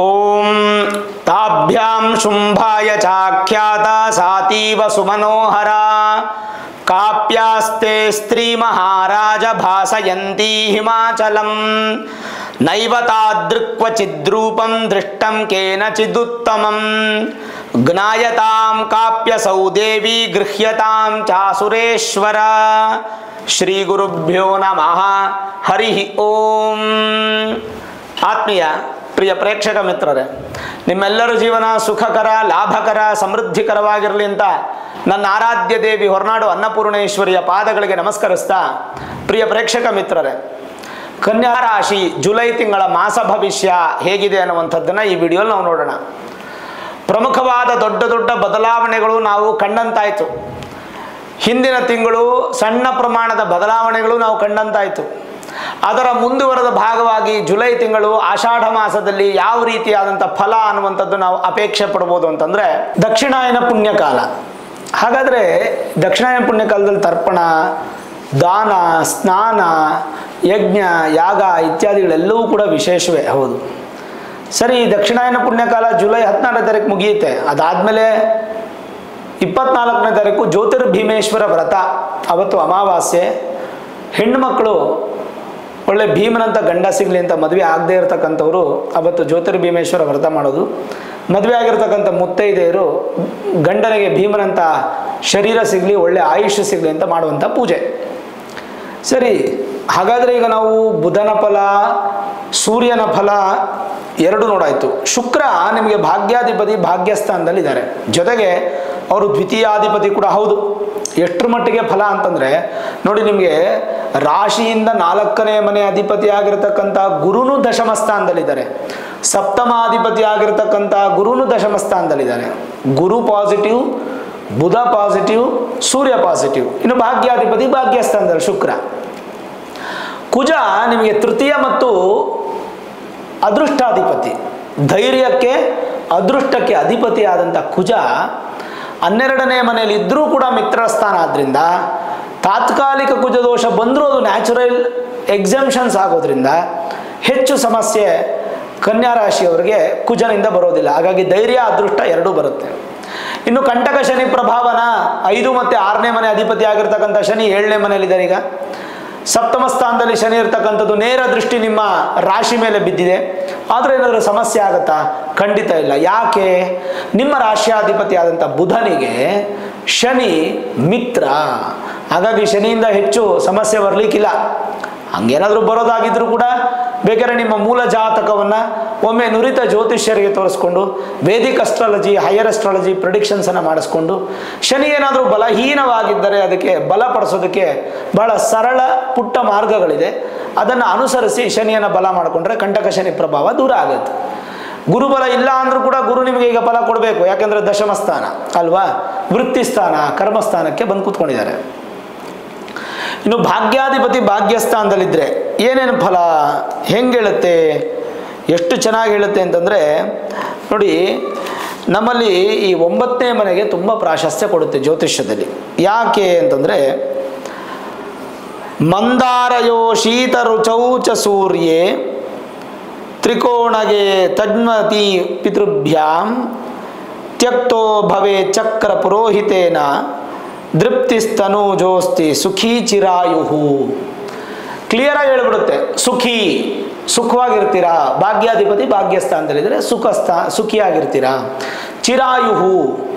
ಓಂ ತಾಭ್ಯಾಂ ಶುಂಭಾಯ ಚಾಖ್ಯಾತ ಸಾತೀವ ಸುಮನೋಹರ ಕಾಪ್ಯಾಸ್ತೆ ಸ್ತ್ರೀ ಮಹಾರಾಜ ಭಾಸಯಂತಿ ಹಿಮಾಚಲಂ ನೈವ ತಾದೃಕ್ವಚಿದ್ರೂಪಂ ದೃಷ್ಟಂ ಕೇನಚಿದುತ್ತಮಂ ಜ್ಞಾಯತಾಂ ಕಾಪ್ಯಸೌ ದೇವಿ ಗೃಹ್ಯತಾಂ ಚಾಸುರೇಶ್ವರ. ಶ್ರೀ ಗುರುಭ್ಯೋ ನಮಃ. ಹರಿ ಓಂ. ಆತ್ಮೀಯ ಪ್ರಿಯ ಪ್ರೇಕ್ಷಕ ಮಿತ್ರರೇ, ನಿಮ್ಮೆಲ್ಲರ ಜೀವನ ಸುಖಕರ, ಲಾಭಕರ, ಸಮೃದ್ಧಿಕರವಾಗಿರಲಿ ಅಂತ ನನ್ನ ಆರಾಧ್ಯ ದೇವಿ ಹೊರನಾಡು ಅನ್ನಪೂರ್ಣೇಶ್ವರಿಯ ಪಾದಗಳಿಗೆ ನಮಸ್ಕರಿಸ್ತಾ, ಪ್ರಿಯ ಪ್ರೇಕ್ಷಕ ಮಿತ್ರರೇ, ಕನ್ಯಾ ರಾಶಿ ಜುಲೈ ತಿಂಗಳ ಮಾಸ ಭವಿಷ್ಯ ಹೇಗಿದೆ ಅನ್ನುವಂಥದ್ದನ್ನು ಈ ವಿಡಿಯೋಲಿ ನಾವು ನೋಡೋಣ. ಪ್ರಮುಖವಾದ ದೊಡ್ಡ ದೊಡ್ಡ ಬದಲಾವಣೆಗಳು ನಾವು ಕಂಡಂತಾಯಿತು. ಹಿಂದಿನ ತಿಂಗಳು ಸಣ್ಣ ಪ್ರಮಾಣದ ಬದಲಾವಣೆಗಳು ನಾವು ಕಂಡಂತಾಯಿತು. ಅದರ ಮುಂದುವರೆದ ಭಾಗವಾಗಿ ಜುಲೈ ತಿಂಗಳು ಆಷಾಢ ಮಾಸದಲ್ಲಿ ಯಾವ ರೀತಿಯಾದಂಥ ಫಲ ಅನ್ನುವಂಥದ್ದು ನಾವು ಅಪೇಕ್ಷೆ ಪಡ್ಬೋದು ಅಂತಂದರೆ, ದಕ್ಷಿಣಾಯನ ಪುಣ್ಯಕಾಲ. ಹಾಗಾದರೆ ದಕ್ಷಿಣಾಯನ ಪುಣ್ಯಕಾಲದಲ್ಲಿ ತರ್ಪಣ, ದಾನ, ಸ್ನಾನ, ಯಜ್ಞ, ಯಾಗ ಇತ್ಯಾದಿಗಳೆಲ್ಲವೂ ಕೂಡ ವಿಶೇಷವೇ ಹೌದು. ಸರಿ, ದಕ್ಷಿಣಾಯನ ಪುಣ್ಯಕಾಲ ಜುಲೈ 14ನೇ ತಾರೀಕು ಮುಗಿಯುತ್ತೆ. ಅದಾದಮೇಲೆ 24ನೇ ತಾರೀಕು ಜ್ಯೋತಿರ್ಭೀಮೇಶ್ವರ ವ್ರತ. ಅವತ್ತು ಅಮಾವಾಸ್ಯೆ. ಹೆಣ್ಣುಮಕ್ಕಳು ಒಳ್ಳೆ ಭೀಮನಂತ ಗಂಡ ಸಿಗಲಿ ಅಂತ ಮದುವೆ ಆಗದೆ ಇರತಕ್ಕಂಥವ್ರು ಅವತ್ತು ಜ್ಯೋತಿರ್ಭೀಮೇಶ್ವರ ವ್ರತ ಮಾಡೋದು. ಮದುವೆ ಆಗಿರ್ತಕ್ಕಂಥ ಮುತ್ತೈದೆಯರು ಗಂಡನಿಗೆ ಭೀಮನಂತ ಶರೀರ ಸಿಗಲಿ, ಒಳ್ಳೆ ಆಯುಷ್ಯ ಸಿಗಲಿ ಅಂತ ಮಾಡುವಂಥ ಪೂಜೆ. ಸರಿ, ಹಾಗಾದರೆ ಈಗ ನಾವು ಬುಧನ ಫಲ, ಸೂರ್ಯನ ಫಲ ಎರಡು ನೋಡಾಯಿತು. ಶುಕ್ರ ನಿಮಗೆ ಭಾಗ್ಯಾಧಿಪತಿ, ಭಾಗ್ಯಸ್ಥಾನದಲ್ಲಿದ್ದಾರೆ. ಜೊತೆಗೆ ಅವರು ದ್ವಿತೀಯಾಧಿಪತಿ ಕೂಡ ಹೌದು. ಎಷ್ಟರ ಮಟ್ಟಿಗೆ ಫಲ ಅಂತಂದರೆ ನೋಡಿ, ನಿಮಗೆ ರಾಶಿಯಿಂದ 4ನೇ ಮನೆ ಅಧಿಪತಿ ಆಗಿರತಕ್ಕಂಥ ಗುರುನು ದಶಮ ಸ್ಥಾನದಲ್ಲಿದ್ದಾರೆ. ಸಪ್ತಮಾಧಿಪತಿ ಆಗಿರತಕ್ಕಂಥ ಗುರುನು ದಶಮ ಸ್ಥಾನದಲ್ಲಿದ್ದಾರೆ. ಗುರು ಪಾಸಿಟಿವ್, ಬುಧ ಪಾಸಿಟಿವ್, ಸೂರ್ಯ ಪಾಸಿಟಿವ್. ಇನ್ನು ಭಾಗ್ಯಾಧಿಪತಿ ಭಾಗ್ಯಸ್ಥಾನದಲ್ಲಿ ಶುಕ್ರ. ಕುಜ ನಿಮಗೆ ತೃತೀಯ ಮತ್ತು ಅದೃಷ್ಟಾಧಿಪತಿ, ಧೈರ್ಯಕ್ಕೆ ಅದೃಷ್ಟಕ್ಕೆ ಅಧಿಪತಿ ಆದಂಥ ಕುಜ 12ನೇ ಮನೆಯಲ್ಲಿ ಇದ್ದರೂ ಕೂಡ ಮಿತ್ರ ಸ್ಥಾನ. ಆದ್ದರಿಂದ ತಾತ್ಕಾಲಿಕ ಕುಜ ದೋಷ ಬಂದರೂ ಅದು ನ್ಯಾಚುರಲ್ ಎಕ್ಸೆಂಪ್ಷನ್ಸ್ ಆಗೋದ್ರಿಂದ ಹೆಚ್ಚು ಸಮಸ್ಯೆ ಕನ್ಯಾ ರಾಶಿಯವರಿಗೆ ಕುಜನಿಂದ ಬರೋದಿಲ್ಲ. ಹಾಗಾಗಿ ಧೈರ್ಯ, ಅದೃಷ್ಟ ಎರಡೂ ಬರುತ್ತೆ. ಇನ್ನು ಕಂಟಕ ಶನಿ ಪ್ರಭಾವನ 5 ಮತ್ತು 6ನೇ ಮನೆ ಅಧಿಪತಿ ಆಗಿರ್ತಕ್ಕಂಥ ಶನಿ 7ನೇ ಮನೆಯಲ್ಲಿದ್ದಾರೆ. ಈಗ ಸಪ್ತಮ ಸ್ಥಾನದಲ್ಲಿ ಶನಿ ಇರ್ತಕ್ಕಂಥದ್ದು ನೇರ ದೃಷ್ಟಿ ನಿಮ್ಮ ರಾಶಿ ಮೇಲೆ ಬಿದ್ದಿದೆ. ಆದರೆ ಏನಾದರೂ ಸಮಸ್ಯೆ ಆಗುತ್ತಾ? ಖಂಡಿತ ಇಲ್ಲ. ಯಾಕೆ? ನಿಮ್ಮ ರಾಶ್ಯಾಧಿಪತಿ ಆದಂಥ ಬುಧನಿಗೆ ಶನಿ ಮಿತ್ರ. ಹಾಗಾಗಿ ಶನಿಯಿಂದ ಹೆಚ್ಚು ಸಮಸ್ಯೆ ಬರಲಿಕ್ಕಿಲ್ಲ. ಹಂಗೇನಾದರೂ ಬರೋದಾಗಿದ್ರೂ ಕೂಡ ಬೇಕಾದ್ರೆ ನಿಮ್ಮ ಮೂಲ ಜಾತಕವನ್ನು ಒಮ್ಮೆ ನುರಿತ ಜ್ಯೋತಿಷ್ಯರಿಗೆ ತೋರಿಸ್ಕೊಂಡು ವೇದಿಕ್ ಅಸ್ಟ್ರಾಲಜಿ, ಹೈಯರ್ ಅಸ್ಟ್ರಾಲಜಿ ಪ್ರಿಡಿಕ್ಷನ್ಸನ್ನು ಮಾಡಿಸ್ಕೊಂಡು, ಶನಿ ಏನಾದರೂ ಬಲಹೀನವಾಗಿದ್ದರೆ ಅದಕ್ಕೆ ಬಲಪಡಿಸೋದಕ್ಕೆ ಬಹಳ ಸರಳ ಪುಟ್ಟ ಮಾರ್ಗಗಳಿದೆ. ಅದನ್ನು ಅನುಸರಿಸಿ ಶನಿಯನ್ನು ಬಲ ಮಾಡಿಕೊಂಡ್ರೆ ಕಂಟಕ ಶನಿ ಪ್ರಭಾವ ದೂರ ಆಗುತ್ತೆ. ಗುರುಬಲ ಇಲ್ಲ ಅಂದರೂ ಕೂಡ ಗುರು ನಿಮಗೆ ಈಗ ಫಲ ಕೊಡಬೇಕು. ಯಾಕೆಂದರೆ ದಶಮ ಸ್ಥಾನ ಅಲ್ವಾ, ವೃತ್ತಿ ಸ್ಥಾನ, ಕರ್ಮಸ್ಥಾನಕ್ಕೆ ಬಂದು ಕೂತ್ಕೊಂಡಿದ್ದಾರೆ. ಇನ್ನು ಭಾಗ್ಯಾಧಿಪತಿ ಭಾಗ್ಯಸ್ಥಾನದಲ್ಲಿದ್ದರೆ ಏನೇನು ಫಲ, ಹೆಂಗೆ ಹೇಳುತ್ತೆ, ಎಷ್ಟು ಚೆನ್ನಾಗಿ ಹೇಳುತ್ತೆ ಅಂತಂದರೆ ನೋಡಿ, ನಮ್ಮಲ್ಲಿ ಈ 9ನೇ ಮನೆಗೆ ತುಂಬ ಪ್ರಾಶಸ್ತ್ಯ ಕೊಡುತ್ತೆ ಜ್ಯೋತಿಷ್ಯದಲ್ಲಿ. ಯಾಕೆ ಅಂತಂದರೆ, ಮಂದಾರಯೋ ಶೀತ ರುಚೌ ಚ ಸೂರ್ಯೇ ತ್ರಿಕೋಣಗೆ ತಜ್ಮತಿ ಪಿತೃಭ್ಯಾಂ ತ್ಯಕ್ತೋ ಭವೆ ಚಕ್ರ ಪುರೋಹಿತೇನ ದೃಪ್ತಿಸ್ತನು ಜೋಸ್ತಿ ಸುಖೀ ಚಿರಾಯುಹು. ಕ್ಲಿಯರಾಗಿ ಹೇಳ್ಬಿಡುತ್ತೆ. ಸುಖಿ, ಸುಖವಾಗಿರ್ತೀರಾ. ಭಾಗ್ಯಾಧಿಪತಿ ಭಾಗ್ಯಸ್ಥಾನದಲ್ಲಿದ್ದರೆ ಸುಖಿಯಾಗಿರ್ತೀರಾ. ಚಿರಾಯುಹು,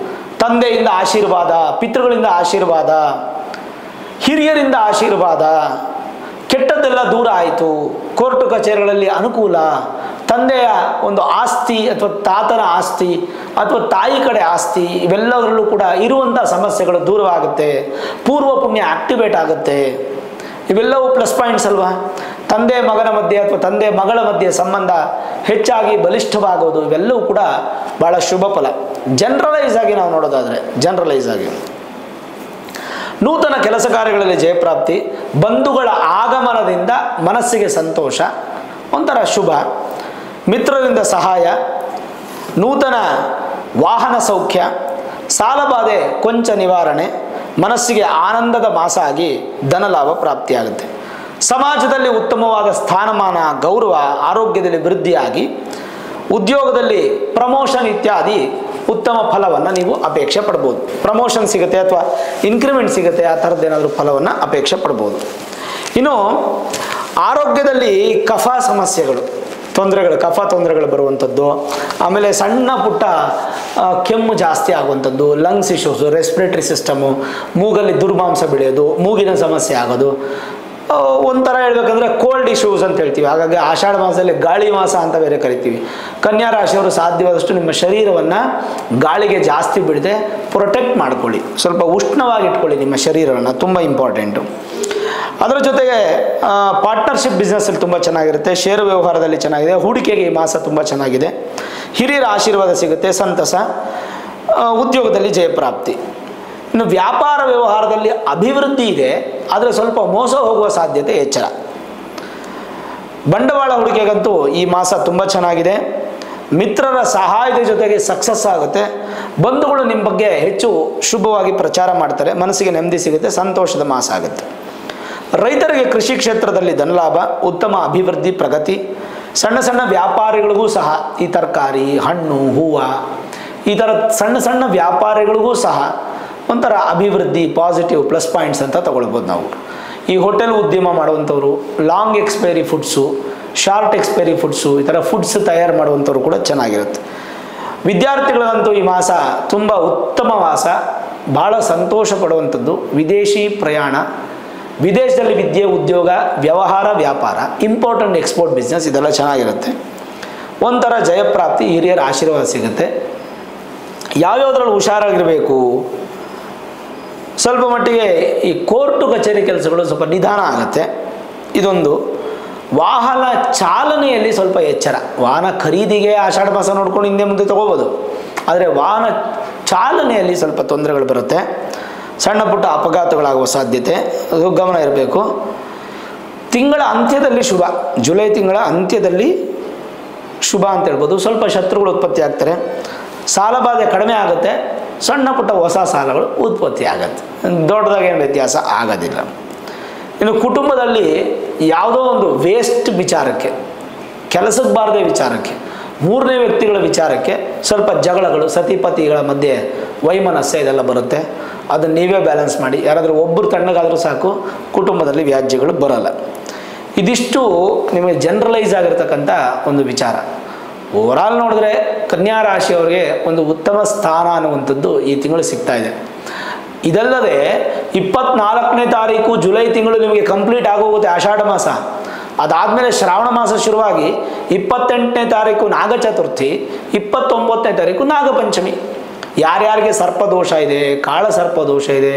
ತಂದೆಯಿಂದ ಆಶೀರ್ವಾದ, ಪಿತೃಗಳಿಂದ ಆಶೀರ್ವಾದ, ಹಿರಿಯರಿಂದ ಆಶೀರ್ವಾದ, ಕೆಟ್ಟದ್ದೆಲ್ಲ ದೂರ ಆಯಿತು. ಕೋರ್ಟು ಕಚೇರಿಗಳಲ್ಲಿ ಅನುಕೂಲ, ತಂದೆಯ ಒಂದು ಆಸ್ತಿ ಅಥವಾ ತಾತನ ಆಸ್ತಿ ಅಥವಾ ತಾಯಿ ಕಡೆ ಆಸ್ತಿ ಇವೆಲ್ಲದರಲ್ಲೂ ಕೂಡ ಇರುವಂಥ ಸಮಸ್ಯೆಗಳು ದೂರವಾಗುತ್ತೆ. ಪೂರ್ವ ಪುಣ್ಯ ಆಕ್ಟಿವೇಟ್ ಆಗುತ್ತೆ. ಇವೆಲ್ಲವೂ ಪ್ಲಸ್ ಪಾಯಿಂಟ್ಸ್ ಅಲ್ವಾ. ತಂದೆ ಮಗನ ಮಧ್ಯೆ ಅಥವಾ ತಂದೆ ಮಗಳ ಮಧ್ಯೆ ಸಂಬಂಧ ಹೆಚ್ಚಾಗಿ ಬಲಿಷ್ಠವಾಗೋದು ಇವೆಲ್ಲವೂ ಕೂಡ ಭಾಳ ಶುಭ ಫಲ. ಜನರಲೈಸ್ ಆಗಿ ನಾವು ನೋಡೋದಾದರೆ, ಜನರಲೈಸ್ ಆಗಿ ನೂತನ ಕೆಲಸ ಕಾರ್ಯಗಳಲ್ಲಿ ಜಯಪ್ರಾಪ್ತಿ, ಬಂಧುಗಳ ಆಗಮನದಿಂದ ಮನಸ್ಸಿಗೆ ಸಂತೋಷ, ಒಂಥರ ಶುಭ, ಮಿತ್ರರಿಂದ ಸಹಾಯ, ನೂತನ ವಾಹನ ಸೌಖ್ಯ, ಸಾಲಬಾಧೆ ಕೊಂಚ ನಿವಾರಣೆ, ಮನಸ್ಸಿಗೆ ಆನಂದದ ಮಾಸ ಆಗಿ ಧನಲಾಭ ಪ್ರಾಪ್ತಿಯಾಗುತ್ತೆ. ಸಮಾಜದಲ್ಲಿ ಉತ್ತಮವಾದ ಸ್ಥಾನಮಾನ, ಗೌರವ, ಆರೋಗ್ಯದಲ್ಲಿ ವೃದ್ಧಿಯಾಗಿ ಉದ್ಯೋಗದಲ್ಲಿ ಪ್ರಮೋಷನ್ ಇತ್ಯಾದಿ ಉತ್ತಮ ಫಲವನ್ನು ನೀವು ಅಪೇಕ್ಷೆ ಪಡ್ಬೋದು. ಪ್ರಮೋಷನ್ ಸಿಗುತ್ತೆ ಅಥವಾ ಇನ್ಕ್ರಿಮೆಂಟ್ ಸಿಗುತ್ತೆ, ಆ ಥರದ್ದೇನಾದರೂ ಫಲವನ್ನು ಅಪೇಕ್ಷೆ ಪಡ್ಬೋದು. ಇನ್ನು ಆರೋಗ್ಯದಲ್ಲಿ ಕಫ ಸಮಸ್ಯೆಗಳು, ಕಫ ತೊಂದರೆಗಳು ಬರುವಂಥದ್ದು, ಆಮೇಲೆ ಸಣ್ಣ ಪುಟ್ಟ ಕೆಮ್ಮು ಜಾಸ್ತಿ ಆಗುವಂಥದ್ದು, ಲಂಗ್ಸ್ ಇಶ್ಯೂಸು, ರೆಸ್ಪಿರೇಟರಿ ಸಿಸ್ಟಮು, ಮೂಗಲ್ಲಿ ದುರ್ಮಾಂಸ ಬೆಳೆಯೋದು, ಮೂಗಿನ ಸಮಸ್ಯೆ ಆಗೋದು, ಒಂಥರ ಹೇಳ್ಬೇಕಂದ್ರೆ ಕೋಲ್ಡ್ ಇಶ್ಯೂಸ್ ಅಂತ ಹೇಳ್ತೀವಿ. ಹಾಗಾಗಿ ಆಷಾಢ ಮಾಸದಲ್ಲಿ ಗಾಳಿ ಮಾಸ ಅಂತ ಬೇರೆ ಕರಿತೀವಿ. ಕನ್ಯಾ ರಾಶಿಯವರು ಸಾಧ್ಯವಾದಷ್ಟು ನಿಮ್ಮ ಶರೀರವನ್ನು ಗಾಳಿಗೆ ಜಾಸ್ತಿ ಬಿಡದೆ ಪ್ರೊಟೆಕ್ಟ್ ಮಾಡ್ಕೊಳ್ಳಿ, ಸ್ವಲ್ಪ ಉಷ್ಣವಾಗಿ ಇಟ್ಕೊಳ್ಳಿ ನಿಮ್ಮ ಶರೀರವನ್ನು, ತುಂಬ ಇಂಪಾರ್ಟೆಂಟು. ಅದರ ಜೊತೆಗೆ ಪಾರ್ಟ್ನರ್ಶಿಪ್ ಬಿಸ್ನೆಸ್ಸಲ್ಲಿ ತುಂಬ ಚೆನ್ನಾಗಿರುತ್ತೆ, ಷೇರು ವ್ಯವಹಾರದಲ್ಲಿ ಚೆನ್ನಾಗಿದೆ, ಹೂಡಿಕೆಗೆ ಈ ಮಾಸ ತುಂಬ ಚೆನ್ನಾಗಿದೆ, ಹಿರಿಯರ ಆಶೀರ್ವಾದ ಸಿಗುತ್ತೆ, ಸಂತಸ, ಉದ್ಯೋಗದಲ್ಲಿ ಜಯಪ್ರಾಪ್ತಿ. ಇನ್ನು ವ್ಯಾಪಾರ ವ್ಯವಹಾರದಲ್ಲಿ ಅಭಿವೃದ್ಧಿ ಇದೆ, ಆದರೆ ಸ್ವಲ್ಪ ಮೋಸ ಹೋಗುವ ಸಾಧ್ಯತೆ ಎಚ್ಚರ. ಬಂಡವಾಳ ಹೂಡಿಕೆಗಂತೂ ಈ ಮಾಸ ತುಂಬ ಚೆನ್ನಾಗಿದೆ, ಮಿತ್ರರ ಸಹಾಯದ ಜೊತೆಗೆ ಸಕ್ಸಸ್ ಆಗುತ್ತೆ, ಬಂಧುಗಳು ನಿಮ್ಮ ಬಗ್ಗೆ ಹೆಚ್ಚು ಶುಭವಾಗಿ ಪ್ರಚಾರ ಮಾಡ್ತಾರೆ, ಮನಸ್ಸಿಗೆ ನೆಮ್ಮದಿ ಸಿಗುತ್ತೆ, ಸಂತೋಷದ ಮಾಸ ಆಗುತ್ತೆ. ರೈತರಿಗೆ ಕೃಷಿ ಕ್ಷೇತ್ರದಲ್ಲಿ ಧನಲಾಭ, ಉತ್ತಮ ಅಭಿವೃದ್ಧಿ, ಪ್ರಗತಿ. ಸಣ್ಣ ಸಣ್ಣ ವ್ಯಾಪಾರಿಗಳಿಗೂ ಸಹ ಈ ತರಕಾರಿ, ಹಣ್ಣು, ಹೂವು, ಈ ಥರ ಸಣ್ಣ ಸಣ್ಣ ವ್ಯಾಪಾರಿಗಳಿಗೂ ಸಹ ಒಂಥರ ಅಭಿವೃದ್ಧಿ, ಪಾಸಿಟಿವ್ ಪ್ಲಸ್ ಪಾಯಿಂಟ್ಸ್ ಅಂತ ತಗೊಳ್ಬೋದು ನಾವು. ಈ ಹೋಟೆಲ್ ಉದ್ಯಮ ಮಾಡುವಂಥವ್ರು, long expiry foods, short expiry foods, ಈ ಥರ ಫುಡ್ಸ್ ತಯಾರು ಮಾಡುವಂಥವ್ರು ಕೂಡ ಚೆನ್ನಾಗಿರುತ್ತೆ. ವಿದ್ಯಾರ್ಥಿಗಳಿಗಂತೂ ಈ ಮಾಸ ತುಂಬ ಉತ್ತಮ ಮಾಸ, ಭಾಳ ಸಂತೋಷ ಪಡುವಂಥದ್ದು. ವಿದೇಶಿ ಪ್ರಯಾಣ, ವಿದೇಶದಲ್ಲಿ ವಿದ್ಯೆ, ಉದ್ಯೋಗ, ವ್ಯವಹಾರ, ವ್ಯಾಪಾರ, ಇಂಪೋರ್ಟೆಂಟ್ ಎಕ್ಸ್ಪೋರ್ಟ್ ಬಿಸ್ನೆಸ್, ಇದೆಲ್ಲ ಚೆನ್ನಾಗಿರುತ್ತೆ. ಒಂಥರ ಜಯಪ್ರಾಪ್ತಿ, ಹಿರಿಯರ ಆಶೀರ್ವಾದ ಸಿಗುತ್ತೆ. ಯಾವ್ಯಾವುದ್ರಲ್ಲಿ ಹುಷಾರಾಗಿರಬೇಕು, ಸ್ವಲ್ಪ ಮಟ್ಟಿಗೆ ಈ ಕೋರ್ಟು ಕಚೇರಿ ಕೆಲಸಗಳು ಸ್ವಲ್ಪ ನಿಧಾನ ಆಗುತ್ತೆ. ಇದೊಂದು. ವಾಹನ ಚಾಲನೆಯಲ್ಲಿ ಸ್ವಲ್ಪ ಎಚ್ಚರ. ವಾಹನ ಖರೀದಿಗೆ ಆಷಾಢ ಮಾಸ ನೋಡ್ಕೊಂಡು ಹಿಂದೆ ಮುಂದೆ ತೊಗೋಬೋದು, ಆದರೆ ವಾಹನ ಚಾಲನೆಯಲ್ಲಿ ಸ್ವಲ್ಪ ತೊಂದರೆಗಳು ಬರುತ್ತೆ. ಸಣ್ಣ ಪುಟ್ಟ ಅಪಘಾತಗಳಾಗುವ ಸಾಧ್ಯತೆ, ಅದು ಗಮನ ಇರಬೇಕು. ತಿಂಗಳ ಅಂತ್ಯದಲ್ಲಿ ಶುಭ, ಜುಲೈ ತಿಂಗಳ ಅಂತ್ಯದಲ್ಲಿ ಶುಭ ಅಂತ ಹೇಳ್ಬೋದು. ಸ್ವಲ್ಪ ಶತ್ರುಗಳು ಉತ್ಪತ್ತಿ ಆಗ್ತಾರೆ, ಸಾಲಬಾಧೆ ಕಡಿಮೆ ಆಗುತ್ತೆ, ಸಣ್ಣ ಪುಟ್ಟ ಹೊಸ ಸಾಲಗಳು ಉತ್ಪತ್ತಿ ಆಗುತ್ತೆ, ದೊಡ್ಡದಾಗೇನು ವ್ಯತ್ಯಾಸ ಆಗೋದಿಲ್ಲ. ಇನ್ನು ಕುಟುಂಬದಲ್ಲಿ ಯಾವುದೋ ಒಂದು ವೇಸ್ಟ್ ವಿಚಾರಕ್ಕೆ, ಕೆಲಸಕ್ಕೆ ಬಾರದೆ ವಿಚಾರಕ್ಕೆ, ಮೂರನೇ ವ್ಯಕ್ತಿಗಳ ವಿಚಾರಕ್ಕೆ ಸ್ವಲ್ಪ ಜಗಳಗಳು, ಸತಿಪತಿಗಳ ಮಧ್ಯೆ ವೈಮನಸ್ಸೆ ಇದೆಲ್ಲ ಬರುತ್ತೆ. ಅದನ್ನು ನೀವೇ ಬ್ಯಾಲೆನ್ಸ್ ಮಾಡಿ. ಯಾರಾದರೂ ಒಬ್ಬರು ತಣ್ಣಗಾದರೂ ಸಾಕು, ಕುಟುಂಬದಲ್ಲಿ ವ್ಯಾಜ್ಯಗಳು ಬರಲ್ಲ. ಇದಿಷ್ಟು ನಿಮಗೆ ಜನರಲೈಸ್ ಆಗಿರ್ತಕ್ಕಂಥ ಒಂದು ವಿಚಾರ. ಓವರಾಲ್ ನೋಡಿದ್ರೆ ಕನ್ಯಾ ರಾಶಿಯವರಿಗೆ ಒಂದು ಉತ್ತಮ ಸ್ಥಾನ ಅನ್ನುವಂಥದ್ದು ಈ ತಿಂಗಳು ಸಿಗ್ತಾ ಇದೆ. ಇದಲ್ಲದೆ 24ನೇ ತಾರೀಕು ಜುಲೈ ತಿಂಗಳು ನಿಮಗೆ ಕಂಪ್ಲೀಟ್ ಆಗೋಗುತ್ತೆ ಆಷಾಢ ಮಾಸ. ಅದಾದಮೇಲೆ ಶ್ರಾವಣ ಮಾಸ ಶುರುವಾಗಿ 28ನೇ ತಾರೀಕು ನಾಗ ಚತುರ್ಥಿ, 29ನೇ ತಾರೀಕು ನಾಗಪಂಚಮಿ. ಯಾರ್ಯಾರಿಗೆ ಸರ್ಪದೋಷ ಇದೆ, ಕಾಳ ಸರ್ಪದೋಷ ಇದೆ,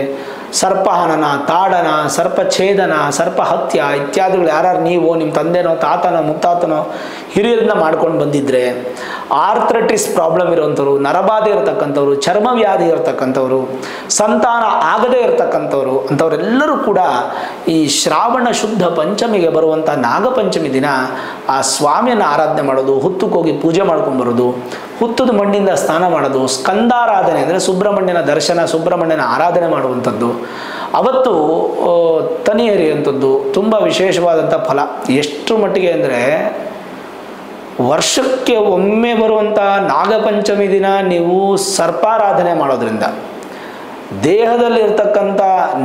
ಸರ್ಪಹನನ, ತಾಡನ, ಸರ್ಪಛೇದನ, ಸರ್ಪಹತ್ಯ ಇತ್ಯಾದಿಗಳು ಯಾರ್ಯಾರು ನೀವು, ನಿಮ್ಮ ತಂದೆನೋ, ತಾತನೋ, ಮುತ್ತಾತನೋ, ಹಿರಿಯರಿಂದ ಮಾಡ್ಕೊಂಡು ಬಂದಿದ್ರೆ, ಆರ್ಥ್ರೈಟಿಸ್ ಪ್ರಾಬ್ಲಮ್ ಇರುವಂಥವ್ರು, ನರಬಾಧೆ ಇರತಕ್ಕಂಥವ್ರು, ಚರ್ಮವ್ಯಾಧಿ ಇರತಕ್ಕಂಥವ್ರು, ಸಂತಾನ ಆಗದೇ ಇರತಕ್ಕಂಥವ್ರು, ಅಂಥವರೆಲ್ಲರೂ ಕೂಡ ಈ ಶ್ರಾವಣ ಶುದ್ಧ ಪಂಚಮಿಗೆ ಬರುವಂಥ ನಾಗಪಂಚಮಿ ದಿನ ಆ ಸ್ವಾಮಿಯನ್ನು ಆರಾಧನೆ ಮಾಡೋದು, ಹುತ್ತಕ್ಕೋಗಿ ಪೂಜೆ ಮಾಡ್ಕೊಂಬರೋದು, ಹುತ್ತದ ಮಣ್ಣಿಂದ ಸ್ನಾನ ಮಾಡೋದು, ಸ್ಕಂದಾರಾಧನೆ ಅಂದರೆ ಸುಬ್ರಹ್ಮಣ್ಯನ ದರ್ಶನ, ಸುಬ್ರಹ್ಮಣ್ಯನ ಆರಾಧನೆ ಮಾಡುವಂಥದ್ದು, ಅವತ್ತು ತನಿ ಎರೆಯುವಂಥದ್ದು ತುಂಬ ವಿಶೇಷವಾದಂಥ ಫಲ. ಎಷ್ಟು ಮಟ್ಟಿಗೆ ಅಂದರೆ ವರ್ಷಕ್ಕೆ ಒಮ್ಮೆ ಬರುವಂಥ ನಾಗಪಂಚಮಿ ದಿನ ನೀವು ಸರ್ಪಾರಾಧನೆ ಮಾಡೋದ್ರಿಂದ ದೇಹದಲ್ಲಿರ್ತಕ್ಕಂಥ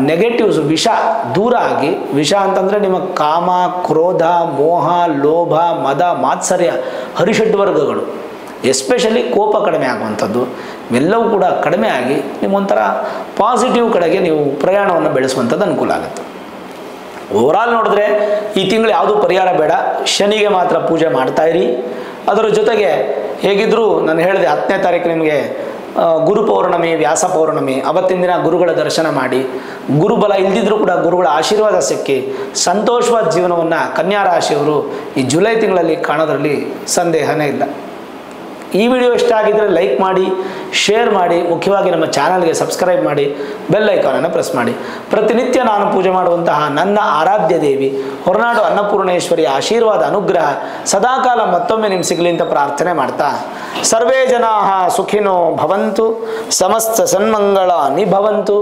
ನೆಗೆಟಿವ್ಸ್, ವಿಷ ದೂರ ಆಗಿ, ವಿಷ ಅಂತಂದರೆ ನಿಮ್ಮ ಕಾಮ, ಕ್ರೋಧ, ಮೋಹ, ಲೋಭ, ಮದ, ಮಾತ್ಸರ್ಯ, ಹರಿಷಡ್ವರ್ಗಗಳು, ಎಸ್ಪೆಷಲಿ ಕೋಪ ಕಡಿಮೆ ಆಗುವಂಥದ್ದು, ಇವೆಲ್ಲವೂ ಕೂಡ ಕಡಿಮೆ ಆಗಿ ನಿಮ್ಮೊಂಥರ ಪಾಸಿಟಿವ್ ಕಡೆಗೆ ನೀವು ಪ್ರಯಾಣವನ್ನು ಬೆಳೆಸುವಂಥದ್ದು ಅನುಕೂಲ ಆಗುತ್ತೆ. ಓವರಾಲ್ ನೋಡಿದ್ರೆ ಈ ತಿಂಗಳು ಯಾವುದೂ ಪರಿಹಾರ ಬೇಡ, ಶನಿಗೆ ಮಾತ್ರ ಪೂಜೆ ಮಾಡ್ತಾಯಿರಿ. ಅದರ ಜೊತೆಗೆ ಹೇಗಿದ್ದರೂ ನಾನು ಹೇಳಿದೆ 10ನೇ ತಾರೀಕು ನಿಮಗೆ ಗುರು ಪೌರ್ಣಮಿ, ವ್ಯಾಸ ಪೌರ್ಣಮಿ, ಅವತ್ತಿನ ದಿನ ಗುರುಗಳ ದರ್ಶನ ಮಾಡಿ, ಗುರುಬಲ ಇಲ್ದಿದ್ರೂ ಕೂಡ ಗುರುಗಳ ಆಶೀರ್ವಾದ ಸಿಕ್ಕಿ ಸಂತೋಷವಾದ ಜೀವನವನ್ನು ಕನ್ಯಾ ರಾಶಿಯವರು ಈ ಜುಲೈ ತಿಂಗಳಲ್ಲಿ ಕಾಣೋದ್ರಲ್ಲಿ ಸಂದೇಹನೇ ಇಲ್ಲ. ಈ ವಿಡಿಯೋ ಇಷ್ಟ ಆಗಿದ್ದರೆ ಲೈಕ್ ಮಾಡಿ, ಶೇರ್ ಮಾಡಿ, ಮುಖ್ಯವಾಗಿ ನಮ್ಮ ಚಾನಲ್ಗೆ ಸಬ್ಸ್ಕ್ರೈಬ್ ಮಾಡಿ, ಬೆಲ್ ಐಕಾನನ್ನು ಪ್ರೆಸ್ ಮಾಡಿ. ಪ್ರತಿನಿತ್ಯ ನಾನು ಪೂಜೆ ಮಾಡುವಂತಹ ನನ್ನ ಆರಾಧ್ಯ ದೇವಿ ಹೊರನಾಡು ಅನ್ನಪೂರ್ಣೇಶ್ವರಿಯ ಆಶೀರ್ವಾದ, ಅನುಗ್ರಹ ಸದಾಕಾಲ ಮತ್ತೊಮ್ಮೆ ನಿಮ್ಗೆ ಸಿಗಲಿ ಅಂತ ಪ್ರಾರ್ಥನೆ ಮಾಡ್ತಾ, ಸರ್ವೇ ಜನಾಃ ಸುಖಿನೋ ಭವಂತು, ಸಮಸ್ತ ಸನ್ಮಂಗಳಾನಿ ಭವಂತು.